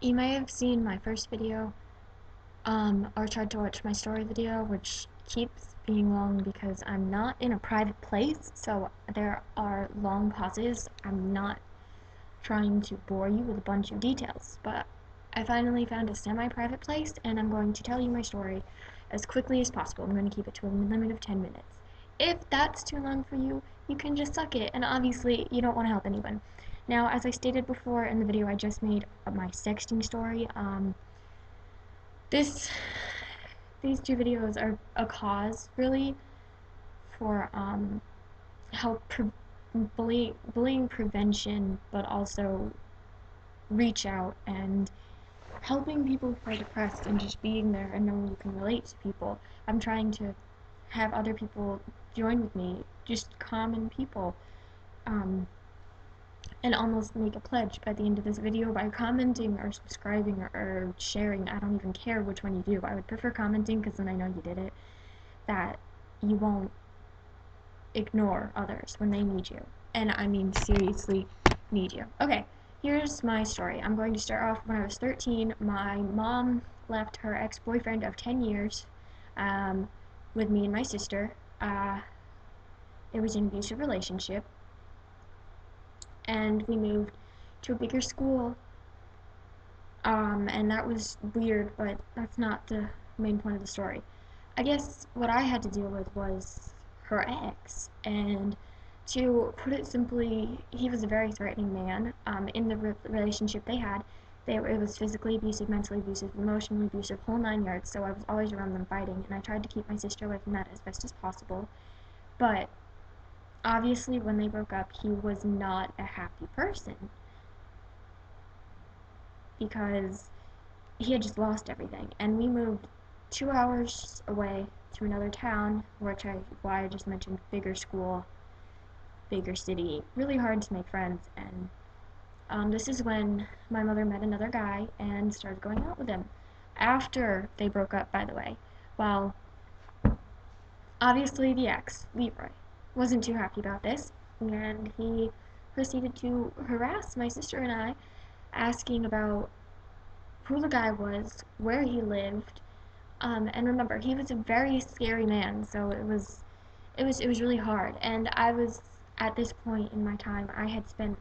You may have seen my first video, or tried to watch my story video, which keeps being long because I'm not in a private place, so there are long pauses. I'm not trying to bore you with a bunch of details, but I finally found a semi-private place, and I'm going to tell you my story as quickly as possible. I'm going to keep it to a limit of 10 minutes. If that's too long for you, you can just suck it, and obviously you don't want to help anyone. Now, as I stated before in the video I just made of my sexting story, this these two videos are a cause, really, for help bullying prevention, but also reach out and helping people who are depressed and just being there and knowing you can relate to people. I'm trying to have other people join with me, just common people, um, and almost make a pledge by the end of this video by commenting or subscribing or sharing. I don't even care which one you do. I would prefer commenting because then I know you did it, that you won't ignore others when they need you. And I mean seriously need you. Okay, here's my story. I'm going to start off when I was 13. My mom left her ex-boyfriend of 10 years with me and my sister. It was an abusive relationship, and we moved to a bigger school, and that was weird, but that's not the main point of the story. I guess what I had to deal with was her ex, and to put it simply, he was a very threatening man. In the relationship they had, it was physically abusive, mentally abusive, emotionally abusive, whole 9 yards, so I was always around them fighting, and I tried to keep my sister away from that as best as possible. But obviously, when they broke up, he was not a happy person because he had just lost everything, and we moved 2 hours away to another town, why I just mentioned bigger school, bigger city, really hard to make friends. And this is when my mother met another guy and started going out with him after they broke up, by the way. Well, obviously the ex, Leroy, wasn't too happy about this, and he proceeded to harass my sister and I, asking about who the guy was, where he lived. And remember, he was a very scary man, so it was really hard. And I was at this point in my time, I had spent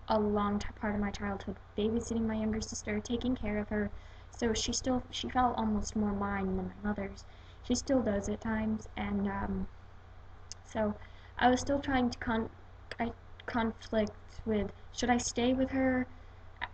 a long part of my childhood babysitting my younger sister, taking care of her, so she felt almost more mine than my mother's. She still does at times, and so I was still trying to conflict with, should I stay with her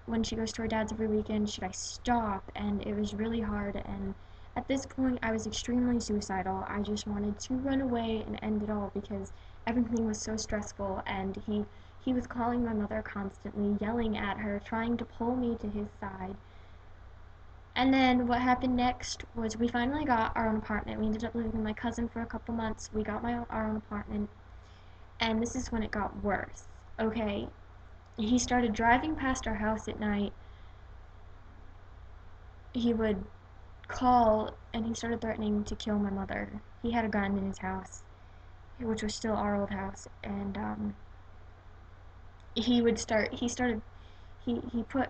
when she goes to her dad's every weekend? Should I stop? And it was really hard, and at this point I was extremely suicidal. I just wanted to run away and end it all because everything was so stressful, and he was calling my mother constantly, yelling at her, trying to pull me to his side. And then what happened next was we finally got our own apartment. We ended up living with my cousin for a couple months. We got our own apartment, and this is when it got worse. Okay, he started driving past our house at night. He would call, and he started threatening to kill my mother. He had a gun in his house, which was still our old house, and he put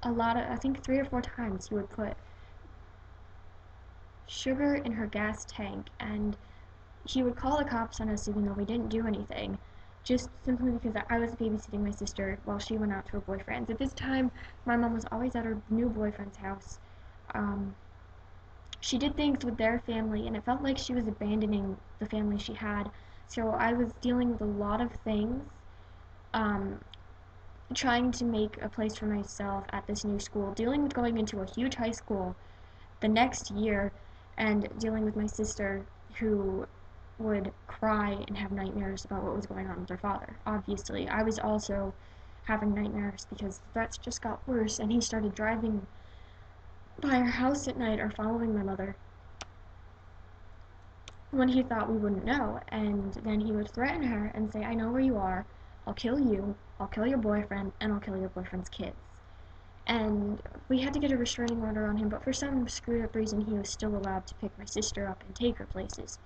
a lot of, I think 3 or 4 times, he would put sugar in her gas tank, and he would call the cops on us even though we didn't do anything, just simply because I was babysitting my sister while she went out to her boyfriend's. At this time, my mom was always at her new boyfriend's house. She did things with their family, and it felt like she was abandoning the family she had. So I was dealing with a lot of things, trying to make a place for myself at this new school, dealing with going into a huge high school the next year, and dealing with my sister who would cry and have nightmares about what was going on with her father. Obviously, I was also having nightmares because the threats just got worse, and he started driving by our house at night or following my mother when he thought we wouldn't know, and then he would threaten her and say, I know where you are, I'll kill you, I'll kill your boyfriend, and I'll kill your boyfriend's kids. And we had to get a restraining order on him, but for some screwed up reason he was still allowed to pick my sister up and take her places.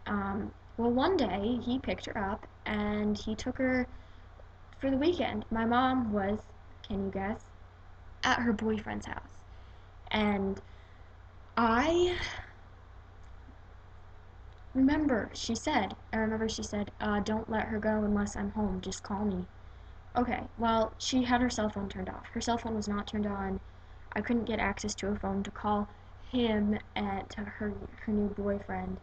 Well, one day he picked her up and he took her for the weekend. My mom was, can you guess? at her boyfriend's house. And I I remember she said, don't let her go unless I'm home, just call me. Okay, well, she had her cell phone turned off. Her cell phone was not turned on. I couldn't get access to a phone to call him and to her new boyfriend.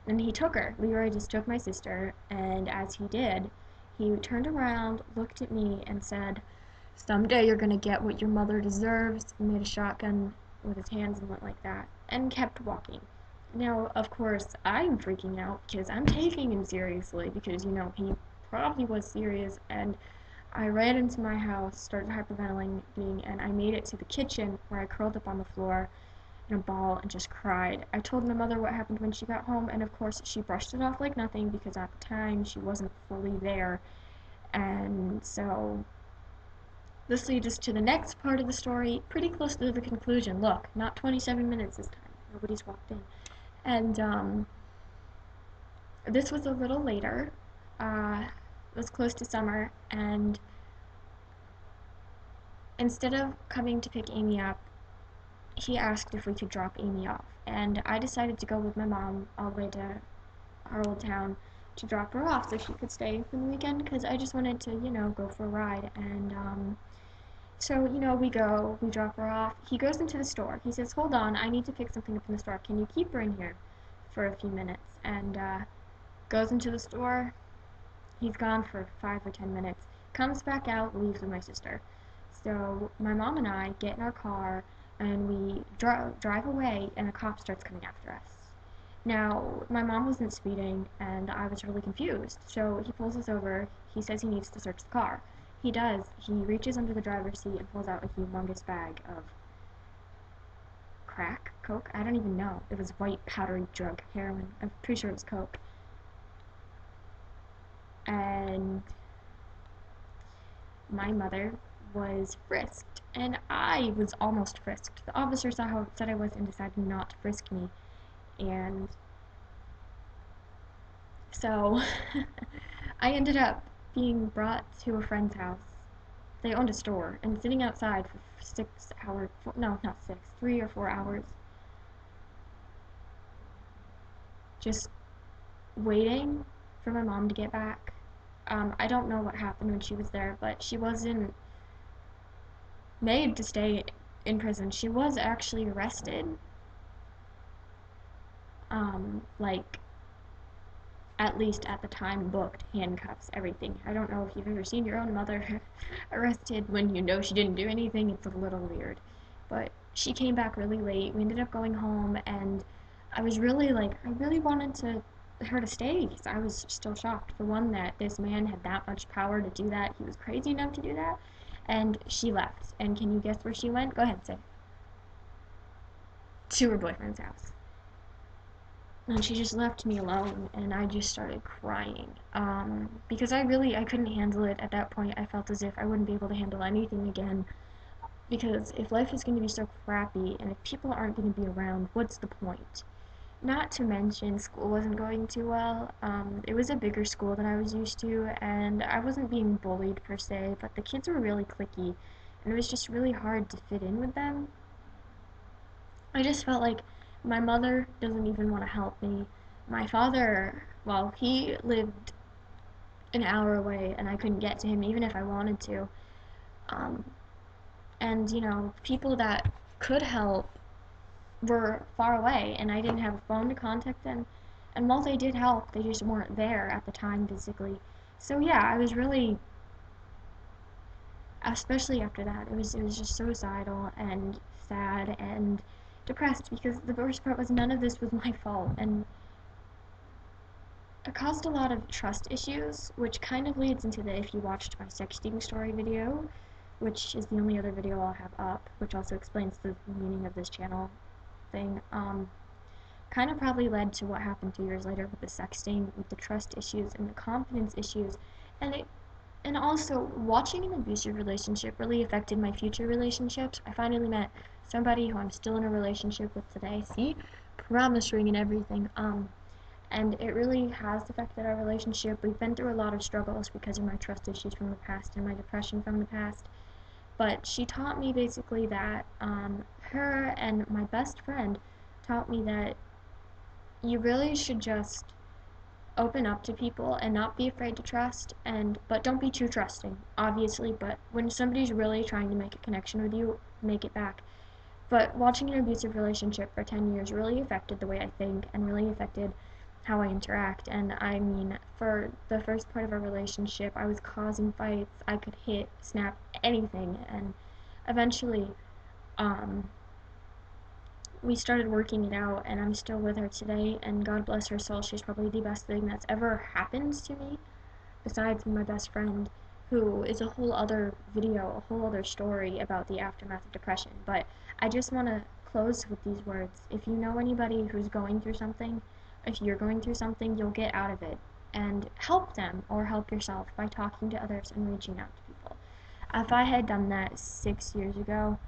And he took her. Leroy just took my sister, and as he did, he turned around, looked at me, and said, "Someday you're gonna get what your mother deserves," and made a shotgun with his hands and went like that, and kept walking. Now, of course, I'm freaking out because I'm taking him seriously because, he probably was serious, and I ran into my house, started hyperventilating, and I made it to the kitchen where I curled up on the floor in a ball and just cried. I told my mother what happened when she got home, and of course she brushed it off like nothing because at the time she wasn't fully there. And so this leads us to the next part of the story, pretty close to the conclusion. Look, not 27 minutes this time. Nobody's walked in. And this was a little later. It was close to summer, and instead of coming to pick Amy up, he asked if we could drop Amy off. And I decided to go with my mom all the way to our old town to drop her off so she could stay for the weekend because I just wanted to, go for a ride. And so, we drop her off. He goes into the store. He says, "Hold on, I need to pick something up in the store. Can you keep her in here for a few minutes?" And goes into the store. He's gone for 5 or 10 minutes. Comes back out, leaves with my sister. So my mom and I get in our car and we drive away, and a cop starts coming after us. Now, my mom wasn't speeding, and I was really confused. So he pulls us over. He says he needs to search the car. He does. He reaches under the driver's seat and pulls out a humongous bag of crack, coke. I don't even know. It was white powdery drug, heroin. I'm pretty sure it was coke. And my mother was frisked, and I was almost frisked. The officer saw how upset I was and decided not to frisk me. And so I ended up being brought to a friend's house. They owned a store, and sitting outside for 6 hours, no, not 6, 3 or 4 hours, just waiting for my mom to get back. I don't know what happened when she was there, but she wasn't made to stay in prison. She was actually arrested. Like, at least at the time, booked, handcuffs, everything. I don't know if you've ever seen your own mother arrested when you know she didn't do anything. It's a little weird. But she came back really late. We ended up going home, and I was really like, I really wanted her to stay because I was still shocked. For one, that this man had that much power to do that. He was crazy enough to do that. And she left. And can you guess where she went? Go ahead, say. To her boyfriend's house. And she just left me alone, and I just started crying. Because I couldn't handle it at that point. I felt as if I wouldn't be able to handle anything again. Because if life is going to be so crappy, and if people aren't going to be around, what's the point? Not to mention, school wasn't going too well. It was a bigger school than I was used to, and I wasn't being bullied per se, but the kids were really cliquey, and it was just really hard to fit in with them. I just felt like my mother doesn't even want to help me. My father, well, he lived an hour away, and I couldn't get to him even if I wanted to. Um, and, people that could help were far away, and I didn't have a phone to contact them. And while they did help, they just weren't there at the time physically. So yeah, I was really, especially after that, it was just suicidal and sad and depressed because the worst part was none of this was my fault, and it caused a lot of trust issues, which kind of leads into the if you watched my sexting story video, which is the only other video I'll have up, which also explains the meaning of this channel thing. Kind of probably led to what happened 2 years later with the sexting, with the trust issues and the confidence issues, and also watching an abusive relationship really affected my future relationships. I finally met somebody who I'm still in a relationship with today. See, promise ring and everything. And it really has affected our relationship. We've been through a lot of struggles because of my trust issues from the past and my depression from the past. But she taught me basically that her and my best friend taught me that you really should just open up to people and not be afraid to trust, and but don't be too trusting, obviously, but when somebody's really trying to make a connection with you, make it back. But watching an abusive relationship for 10 years really affected the way I think and really affected how I interact. And I mean, for the first part of our relationship, I was causing fights. I could hit, snap, anything. And eventually, um, we started working it out, and I'm still with her today. And God bless her soul, she's probably the best thing that's ever happened to me, besides my best friend, who is a whole other video, a whole other story about the aftermath of depression. But I just want to close with these words. If you know anybody who's going through something, if you're going through something, you'll get out of it. And help them or help yourself by talking to others and reaching out to people. If I had done that 6 years ago,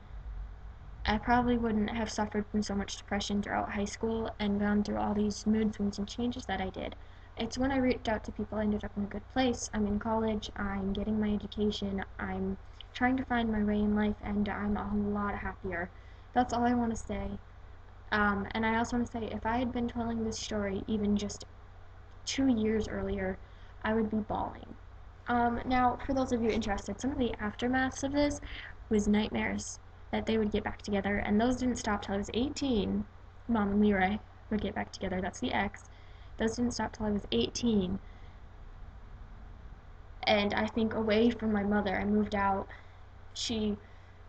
I probably wouldn't have suffered from so much depression throughout high school and gone through all these mood swings and changes that I did. It's when I reached out to people I ended up in a good place. I'm in college, I'm getting my education, I'm trying to find my way in life, and I'm a lot happier. That's all I want to say. And I also want to say, if I had been telling this story even just 2 years earlier, I would be bawling. Now, for those of you interested, some of the aftermaths of this was nightmares that they would get back together, and those didn't stop till I was 18. Mom and Leroy would get back together. That's the ex. Those didn't stop till I was 18. And I think away from my mother, I moved out. She,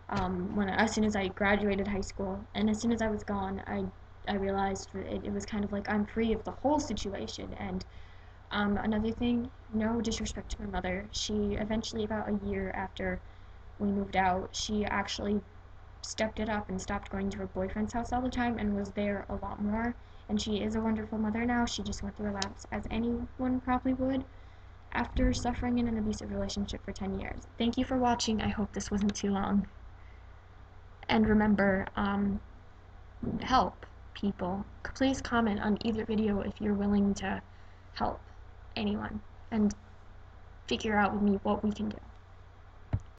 as soon as I graduated high school, and as soon as I was gone, I realized it was kind of like I'm free of the whole situation. And another thing, no disrespect to my mother, she eventually, about a year after we moved out, she actually stepped it up and stopped going to her boyfriend's house all the time and was there a lot more. And she is a wonderful mother now. She just went through a lapse, as anyone probably would, after suffering in an abusive relationship for 10 years. Thank you for watching. I hope this wasn't too long. And remember, help people. Please comment on either video if you're willing to help anyone and figure out with me what we can do.